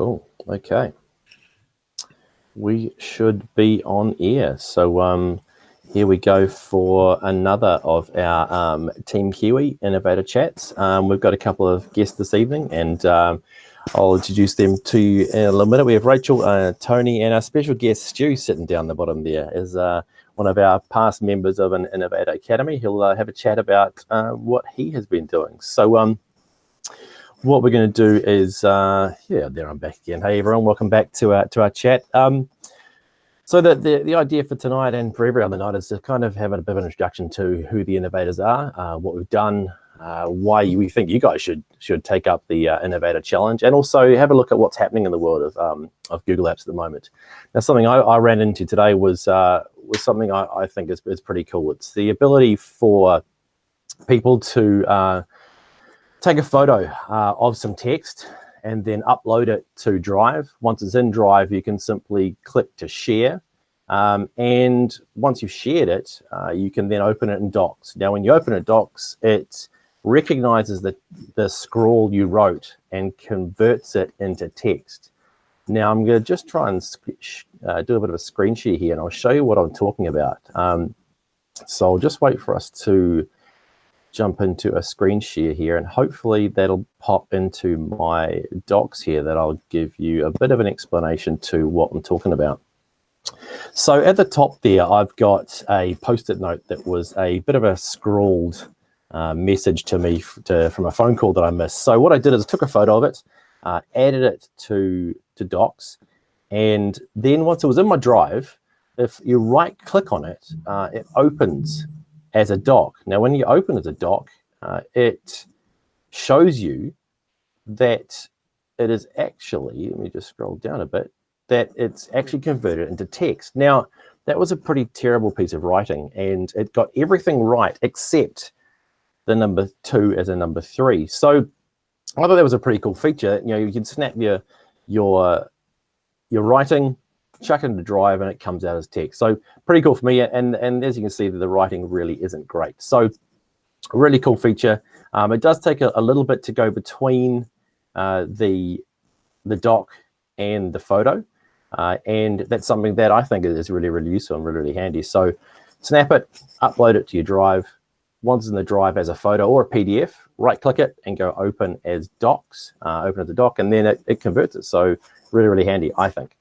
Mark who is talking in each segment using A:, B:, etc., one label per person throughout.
A: Cool. Okay. We should be on air. So here we go for another of our Team Kiwi Innovator Chats. We've got a couple of guests this evening, and I'll introduce them to you in a little minute. We have Rachel, Tony, and our special guest, Stu, sitting down the bottom there, is one of our past members of an Innovator Academy. He'll have a chat about what he has been doing. So what we're going to do is, there I'm back again. Hey everyone, welcome back to our chat. So the idea for tonight and for every other night is to kind of have a bit of an introduction to who the Innovators are, what we've done, why we think you guys should take up the Innovator Challenge, and also have a look at what's happening in the world of Google Apps at the moment. Now, something I ran into today was something I think is pretty cool. It's the ability for people to take a photo of some text and then upload it to Drive. Once it's in Drive, you can simply click to share. And once you've shared it, you can then open it in Docs. Now, when you open it Docs, it recognizes the scrawl you wrote and converts it into text. Now, I'm going to just try and do a bit of a screen share here, and I'll show you what I'm talking about. So I'll just wait for us to jump into a screen share here, and hopefully that'll pop into my docs here, that I'll give you a bit of an explanation to what I'm talking about. So at the top there, I've got a post-it note that was a bit of a scrawled message to me from a phone call that I missed. So what I did is I took a photo of it, added it to Docs, and then once it was in my Drive, if you right click on it, it opens as a doc. Now, when you open as a doc, it shows you that it is actually, let me just scroll down a bit, that it's actually converted into text. Now, that was a pretty terrible piece of writing, and it got everything right except the number 2 as a number 3. So I thought that was a pretty cool feature. You know, you can snap your writing, chuck it into Drive, and it comes out as text. So pretty cool for me, and as you can see, the writing really isn't great. So a really cool feature. It does take a little bit to go between the doc and the photo, and that's something that I think is really, really useful and really, really handy. So snap it, upload it to your Drive. Once in the Drive as a photo or a PDF, right click it and go open as Docs, open as a doc, and then it converts it. So really, really handy, I think.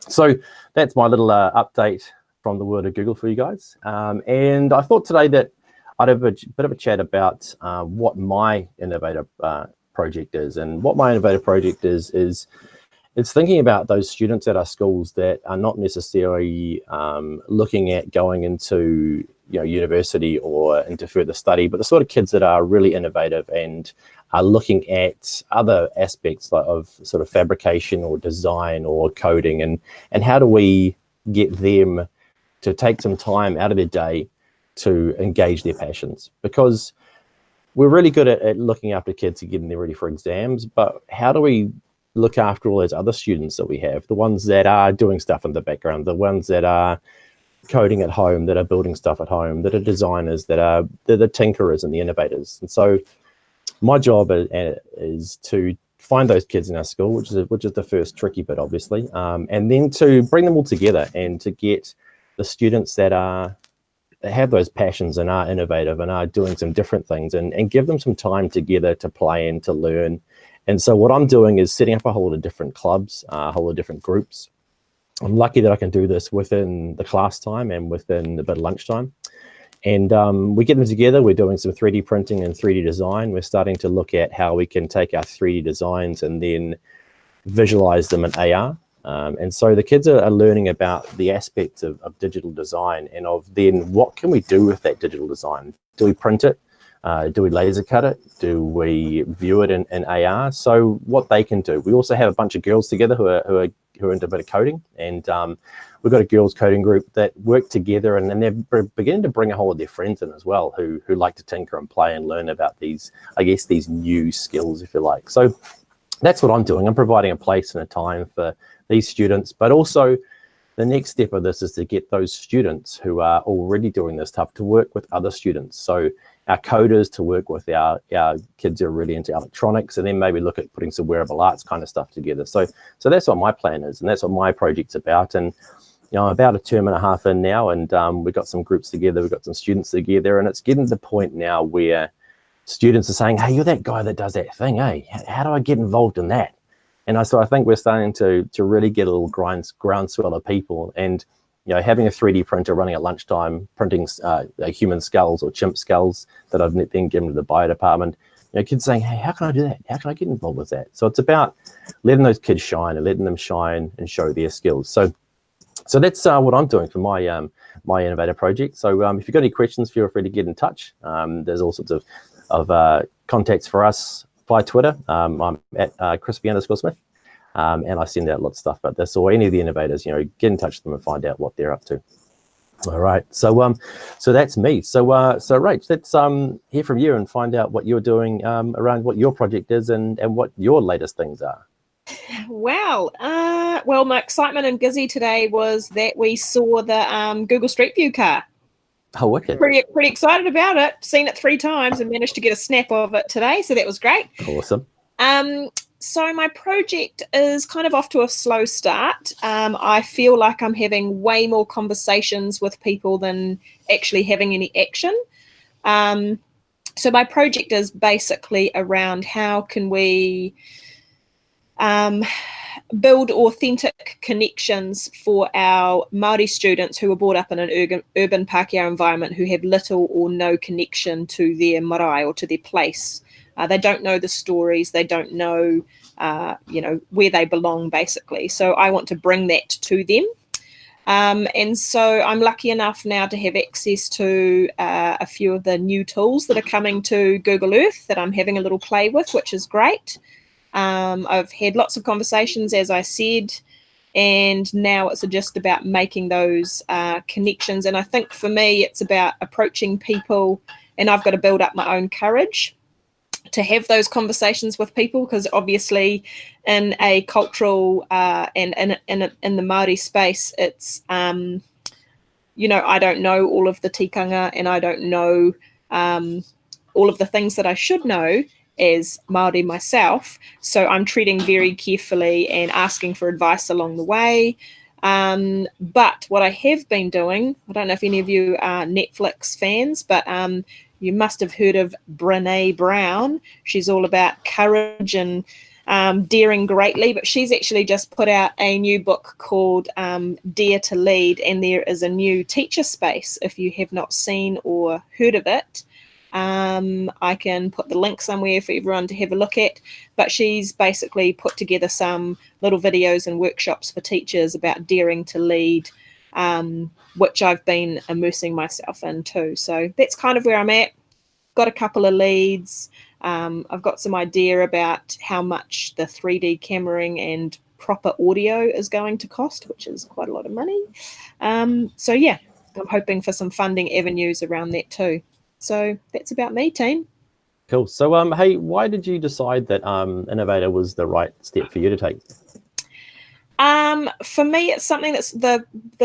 A: So that's my little update from the world of Google for you guys. And I thought today that I'd have a bit of a chat about what my Innovator project is. And what my Innovator project is it's thinking about those students at our schools that are not necessarily looking at going into university or into further study, but the sort of kids that are really innovative and are looking at other aspects of sort of fabrication or design or coding, and how do we get them to take some time out of their day to engage their passions? Because we're really good at looking after kids and getting them ready for exams, but how do we look after all those other students that we have, the ones that are doing stuff in the background, the ones that are coding at home, that are building stuff at home, that are designers, that are the tinkerers and the innovators? And so my job is to find those kids in our school, which is the first tricky bit, obviously, and then to bring them all together and to get the students that have those passions and are innovative and are doing some different things, and give them some time together to play and to learn. And so what I'm doing is setting up a whole lot of different clubs, a whole lot of different groups. I'm lucky that I can do this within the class time and within a bit of lunchtime. And we get them together. We're doing some 3D printing and 3D design. We're starting to look at how we can take our 3D designs and then visualize them in AR. And so the kids are learning about the aspects of digital design, and of then what can we do with that digital design? Do we print it? Do we laser cut it? Do we view it in AR? So what they can do. We also have a bunch of girls together who are into a bit of coding, and we've got a girls coding group that work together, and they're beginning to bring a whole of their friends in as well, who like to tinker and play and learn about these, I guess, these new skills, if you like. So that's what I'm doing. I'm providing a place and a time for these students, but also the next step of this is to get those students who are already doing this stuff to work with other students. So our coders to work with our kids who are really into electronics, and then maybe look at putting some wearable arts kind of stuff together. So that's what my plan is, and that's what my project's about. And about a term and a half in now, and we've got some groups together, we've got some students together, and it's getting to the point now where students are saying, hey, you're that guy that does that thing, eh? How do I get involved in that? And so I think we're starting to really get a little groundswell of people. And having a 3D printer running at lunchtime, printing human skulls or chimp skulls that I've then given to the bio department, kids saying, hey, how can I do that? How can I get involved with that? So it's about letting those kids shine and letting them shine and show their skills. So that's what I'm doing for my my Innovator project. So if you've got any questions, feel free to get in touch. There's all sorts of contacts for us via Twitter. I'm at crispy_Smith. And I send out lots of stuff about this, or any of the innovators, get in touch with them and find out what they're up to. All right, so that's me. So Rach, let's hear from you and find out what you're doing around what your project is and what your latest things are.
B: Wow. Well, my excitement and Gizzy today was that we saw the Google Street View car.
A: Oh, wicked.
B: Pretty excited about it. Seen it 3 times and managed to get a snap of it today, so that was great.
A: Awesome.
B: So my project is kind of off to a slow start. I feel like I'm having way more conversations with people than actually having any action. So my project is basically around how can we build authentic connections for our Māori students who were brought up in an urban Pākehā environment who have little or no connection to their marae or to their place. They don't know the stories. They don't know, where they belong, basically. So I want to bring that to them. And so I'm lucky enough now to have access to a few of the new tools that are coming to Google Earth that I'm having a little play with, which is great. I've had lots of conversations, as I said, and now it's just about making those connections. And I think for me, it's about approaching people, and I've got to build up my own courage to have those conversations with people, because obviously in a cultural and in the Māori space, it's, I don't know all of the tikanga, and I don't know all of the things that I should know as Māori myself. So I'm treading very carefully and asking for advice along the way. But what I have been doing, I don't know if any of you are Netflix fans, but you must have heard of Brené Brown. She's all about courage and daring greatly, but she's actually just put out a new book called Dare to Lead, and there is a new teacher space. If you have not seen or heard of it, I can put the link somewhere for everyone to have a look at, but she's basically put together some little videos and workshops for teachers about daring to lead, which I've been immersing myself in too. So that's kind of where I'm at. Got a couple of leads. I've got some idea about how much the 3D cameraing and proper audio is going to cost, which is quite a lot of money. So yeah, I'm hoping for some funding avenues around that too. So that's about me, team.
A: Cool. So hey, why did you decide that Innovator was the right step for you to take?
B: For me, it's something that's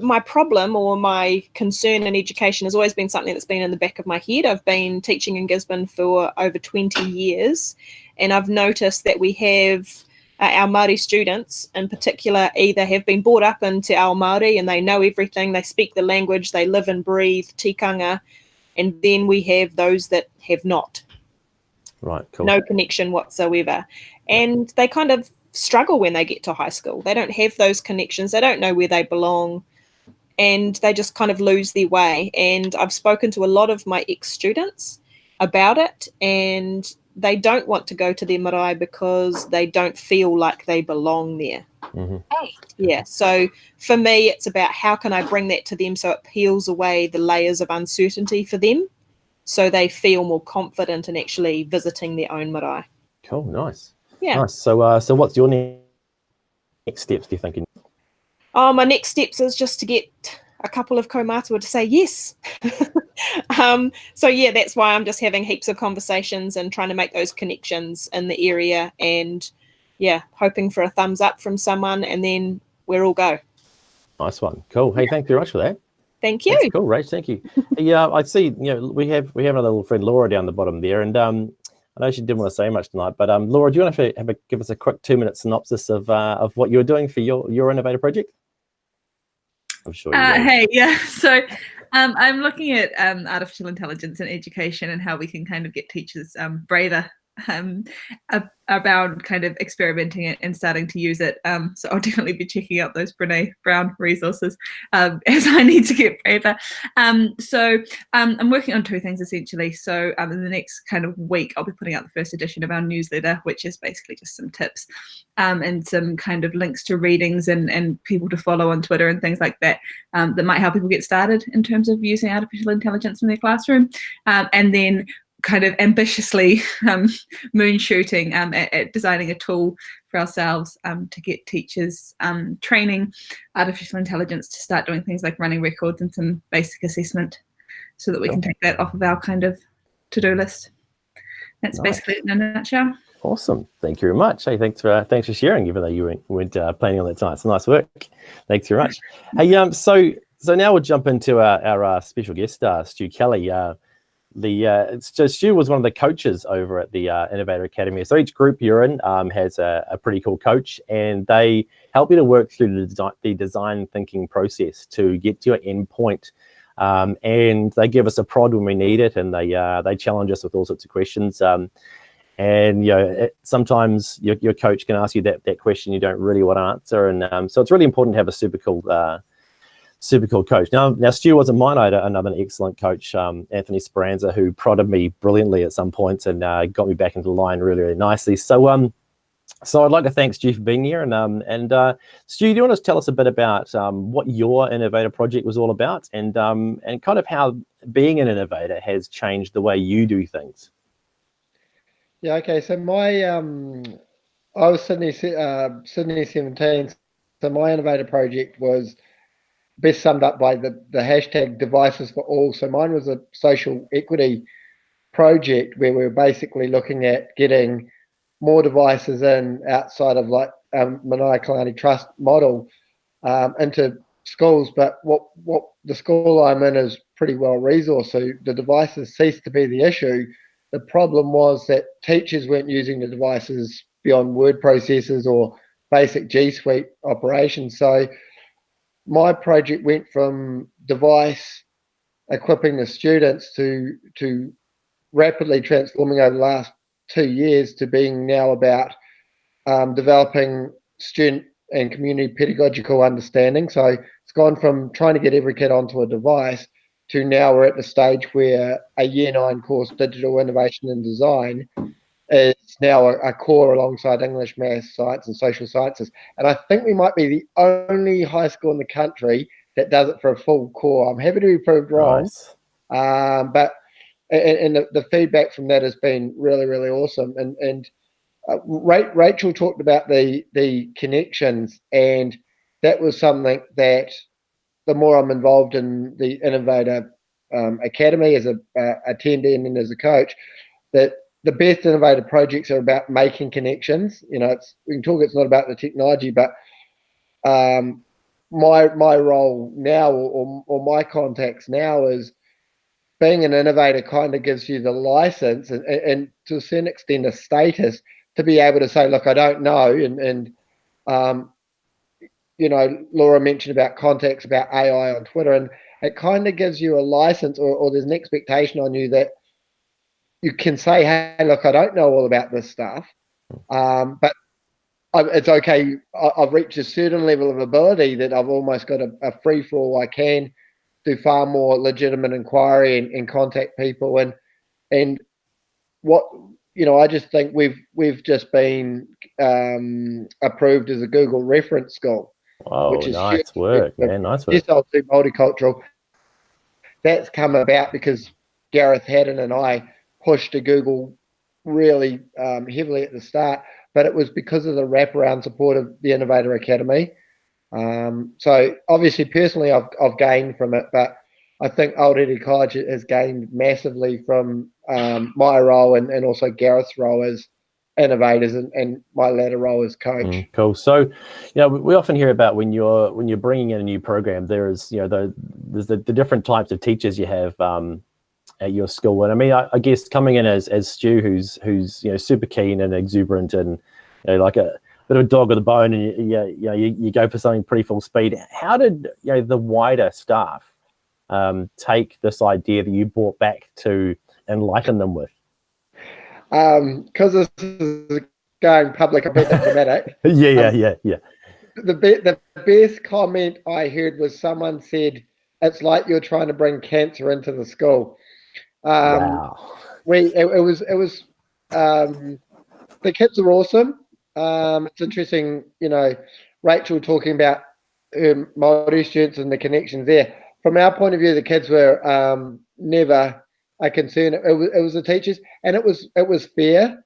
B: my problem or my concern in education has always been something that's been in the back of my head. I've been teaching in Gisborne for over 20 years, and I've noticed that we have our Māori students in particular either have been brought up into our Māori and they know everything, they speak the language, they live and breathe tikanga, and then we have those that have not.
A: Right, cool.
B: No connection whatsoever. And they kind of struggle when they get to high school. They don't have those connections. They don't know where they belong, and they just kind of lose their way. And I've spoken to a lot of my ex-students about it, and they don't want to go to their marae because they don't feel like they belong there.
A: Mm-hmm.
B: Yeah, so for me, it's about how can I bring that to them so it peels away the layers of uncertainty for them so they feel more confident in actually visiting their own marae.
A: Cool, nice.
B: Yeah.
A: Nice. So what's your next steps, do you think?
B: Oh, my next steps is just to get a couple of kaumātua to say yes. So yeah, that's why I'm just having heaps of conversations and trying to make those connections in the area, and yeah, hoping for a thumbs up from someone, and then we're all go.
A: Nice one. Cool. Hey, thanks very much for that.
B: Thank you.
A: That's cool, Rach. Thank you. Yeah, I see. We have another little friend, Laura, down the bottom there, and I know she didn't want to say much tonight, but Laura, do you want to give us a quick 2-minute synopsis of what you're doing for your innovator project? I'm sure you will.
C: Hey, yeah. So I'm looking at artificial intelligence in education and how we can kind of get teachers braver about kind of experimenting it and starting to use it. So I'll definitely be checking out those Brene Brown resources as I need to get braver. So I'm working on 2 things essentially. So in the next kind of week, I'll be putting out the first edition of our newsletter, which is basically just some tips and some kind of links to readings and people to follow on Twitter and things like that that might help people get started in terms of using artificial intelligence in their classroom. And then kind of ambitiously moon shooting at designing a tool for ourselves to get teachers training artificial intelligence to start doing things like running records and some basic assessment so that we can take that off of our kind of to-do list. That's basically it in a nutshell.
A: Awesome. Thank you very much. Hey, thanks for sharing, even though you weren't planning on that tonight. It's nice work. Thanks very much. Hey, so now we'll jump into our special guest, Stu Kelly. So Stu was one of the coaches over at the Innovator Academy. So each group you're in has a pretty cool coach, and they help you to work through the design thinking process to get to your end point. And they give us a prod when we need it, and they challenge us with all sorts of questions. And sometimes your coach can ask you that question you don't really want to answer, and so it's really important to have a super cool coach. Now Stu wasn't mine. I had another excellent coach, Anthony Speranza, who prodded me brilliantly at some points and got me back into the line really, really nicely. So I'd like to thank Stu for being here, and Stu, do you want to tell us a bit about what your innovator project was all about, and kind of how being an innovator has changed the way you do things?
D: Yeah, okay. So I was Sydney 17. So my innovator project was best summed up by the hashtag devices for all. So mine was a social equity project where we were basically looking at getting more devices in outside of like Manaia Trust model into schools. But what the school I'm in is pretty well resourced, so the devices ceased to be the issue. The problem was that teachers weren't using the devices beyond word processors or basic G Suite operations. So my project went from device equipping the students to rapidly transforming over the last 2 years to being now about developing student and community pedagogical understanding. So it's gone from trying to get every kid onto a device to now we're at the stage where a Year 9 course, Digital Innovation and Design, is now a core alongside English, Maths, Science and Social Sciences. And I think we might be the only high school in the country that does it for a full core. I'm happy to be proved wrong,
A: Nice.
D: but the feedback from that has been really, really awesome. And Rachel talked about the connections, and that was something that the more I'm involved in the Innovator Academy as a attendee and then as a coach, that the best innovative projects are about making connections. We can talk. It's not about the technology, but my role now or my contacts now is being an innovator. Kind of gives you the license and to a certain extent a status to be able to say, look, I don't know, and Laura mentioned about contacts about AI on Twitter, and it kind of gives you a license or there's an expectation on you that you can say, hey, look, I don't know all about this stuff, but it's okay. I've reached a certain level of ability that I've almost got a free-for-all. I can do far more legitimate inquiry and contact people. And what, I just think we've just been approved as a Google reference school.
A: Oh,
D: which is
A: nice
D: huge.
A: work, man. Nice work.
D: Yes, I'll do multicultural. That's come about because Gareth Haddon and I pushed to Google really heavily at the start, but it was because of the wraparound support of the Innovator Academy. So obviously, personally, I've gained from it, but I think Aotearoa College has gained massively from my role and also Gareth's role as innovators and my latter role as coach.
A: Cool. So, we often hear about when you're bringing in a new program, there's there's the different types of teachers you have at your school. And I mean, I guess coming in as Stu, who's super keen and exuberant and like a bit of a dog with a bone, and you go for something pretty full speed. How did the wider staff take this idea that you brought back to enlighten them with?
D: Because this is going public, a bit diplomatic.
A: Yeah.
D: The best comment I heard was someone said, "It's like you're trying to bring cancer into the school."
A: Wow.
D: It was the kids are awesome. It's interesting, Rachel talking about her Māori students and the connections there. From our point of view, the kids were never a concern. It was the teachers, and it was fair.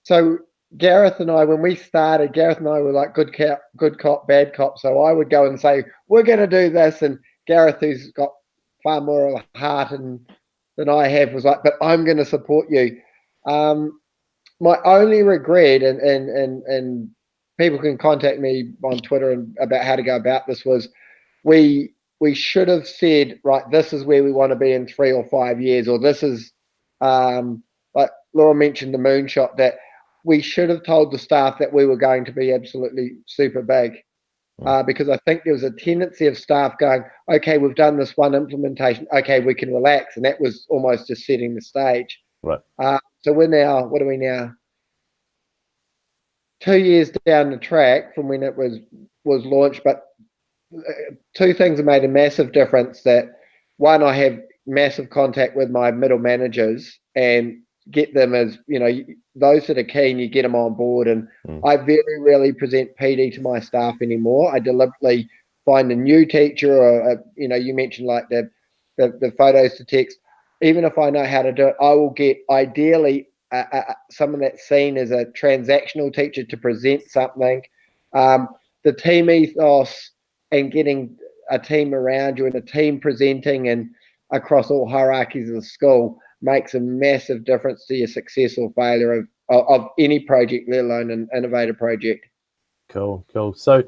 D: So Gareth and I, when we started, Gareth and I were like good cop, bad cop. So I would go and say, "We're going to do this," and Gareth, who's got far more of a heart than I have, was like, "But I'm going to support you." My only regret, and people can contact me on Twitter about how to go about this, was we should have said, right, this is where we want to be in 3 or 5 years, or this is like Laura mentioned the moonshot, that we should have told the staff that we were going to be absolutely super big. Because I think there was a tendency of staff going, okay, we've done this one implementation, okay, we can relax, and that was almost just setting the stage.
A: Right.
D: So we're now, what are we now? 2 years down the track from when it was launched, but two things have made a massive difference. That one, I have massive contact with my middle managers and get them as, those that are keen, you get them on board. And I very rarely present PD to my staff anymore. I deliberately find a new teacher, or you mentioned like the photos to text. Even if I know how to do it, I will get ideally someone that's seen as a transactional teacher to present something. The team ethos and getting a team around you and a team presenting and across all hierarchies of the school makes a massive difference to your success or failure of any project, let alone an innovator project.
A: Cool. So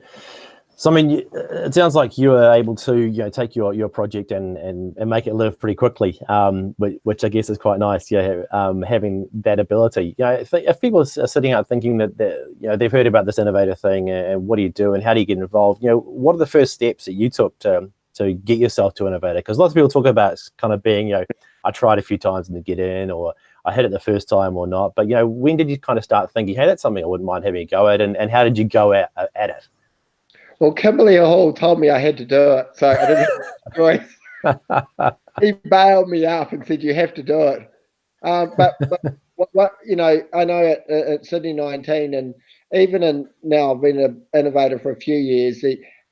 A: I mean, it sounds like you were able to take your project and make it live pretty quickly, which I guess is quite nice. Having that ability. If people are sitting out thinking that they've heard about this innovator thing and what do you do and how do you get involved? What are the first steps that you took to get yourself to innovator? Because lots of people talk about kind of being I tried a few times and to get in, or I hit it the first time or not. But when did you kind of start thinking, hey, that's something I wouldn't mind having a go at, and how did you go at it?
D: Well, Kimberly Hall told me I had to do it, so I didn't have a choice. He bailed me up and said, you have to do it. But what I know at Sydney 19, and even now I've been an innovator for a few years,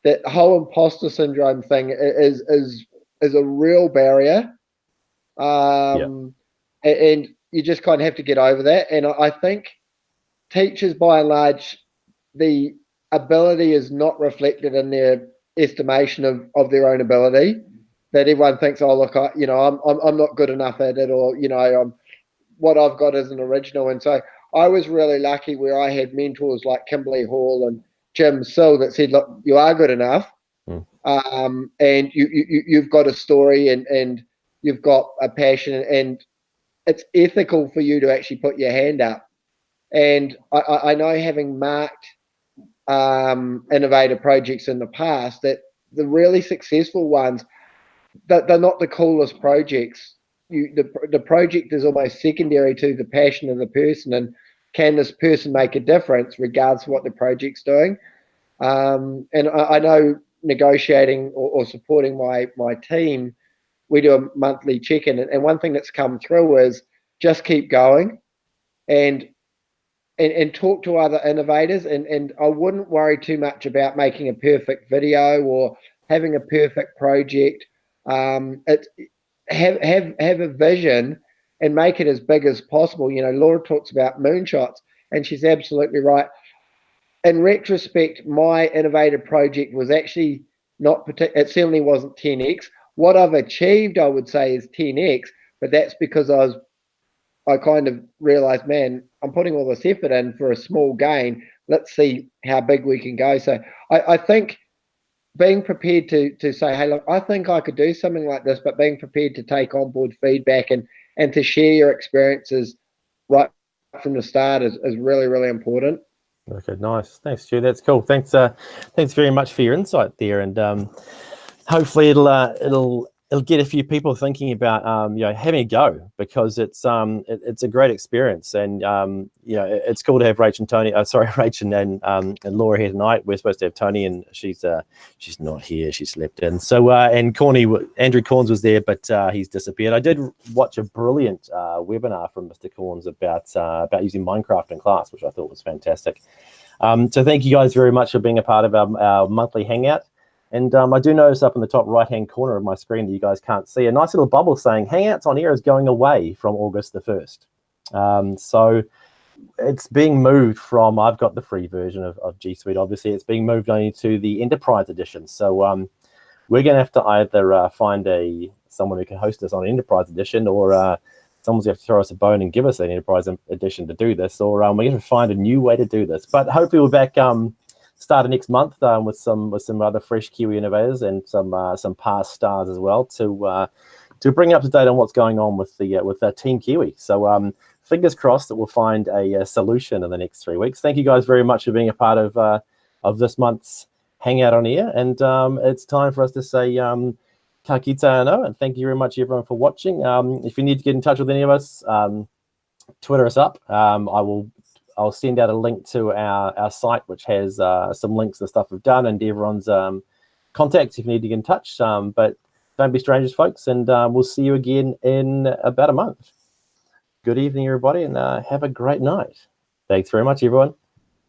D: that whole imposter syndrome thing is a real barrier. And you just kind of have to get over that. And I think teachers, by and large, the ability is not reflected in their estimation of their own ability. That everyone thinks, oh look, I'm not good enough at it, or what I've got isn't original. And so I was really lucky where I had mentors like Kimberly Hall and Jim Sill that said, look, you are good enough, and you've got a story and you've got a passion, and it's ethical for you to actually put your hand up. And I know, having marked innovator projects in the past, that the really successful ones, that they're not the coolest projects. The project is almost secondary to the passion of the person, and can this person make a difference regardless of what the project's doing. And I know, negotiating or supporting my team, we do a monthly check-in, and one thing that's come through is just keep going and talk to other innovators, and I wouldn't worry too much about making a perfect video or having a perfect project. It's have a vision and make it as big as possible. Laura talks about moonshots, and she's absolutely right. In retrospect, my innovator project was actually not it certainly wasn't 10x. What I've achieved, I would say, is 10x, but that's because I was I kind of realized, man, I'm putting all this effort in for a small gain. Let's see how big we can go. So I think being prepared to say, hey, look, I think I could do something like this, but being prepared to take on board feedback and to share your experiences right from the start is really, really important.
A: Okay, nice. Thanks, Stu. That's cool. Thanks very much for your insight there, and hopefully it'll get a few people thinking about having a go, because it's a great experience, and it's cool to have Rach and Tony. Rach and Laura here tonight. We're supposed to have Tony, and she's not here. She slept in. So and Andrew Corns was there, but he's disappeared. I did watch a brilliant webinar from Mr. Corns about using Minecraft in class, which I thought was fantastic. So thank you guys very much for being a part of our monthly hangout. And I do notice up in the top right-hand corner of my screen that you guys can't see a nice little bubble saying Hangouts on Air is going away from August the 1st. So it's being moved from, I've got the free version of G Suite, obviously. It's being moved only to the Enterprise Edition. So we're going to have to either find someone who can host us on Enterprise Edition, or someone's going to have to throw us a bone and give us an Enterprise Edition to do this, or we're going to find a new way to do this. But hopefully we're back start of next month with some other fresh Kiwi innovators and some past stars as well to bring up to date on what's going on with Team Kiwi. So fingers crossed that we'll find a solution in the next 3 weeks. Thank you guys very much for being a part of this month's Hangout on Air, and it's time for us to say ka kite anō, and thank you very much everyone for watching. If you need to get in touch with any of us, Twitter us up. I'll send out a link to our site, which has some links to stuff we've done and everyone's contacts if you need to get in touch. But don't be strangers, folks, and we'll see you again in about a month. Good evening, everybody, and have a great night. Thanks very much, everyone.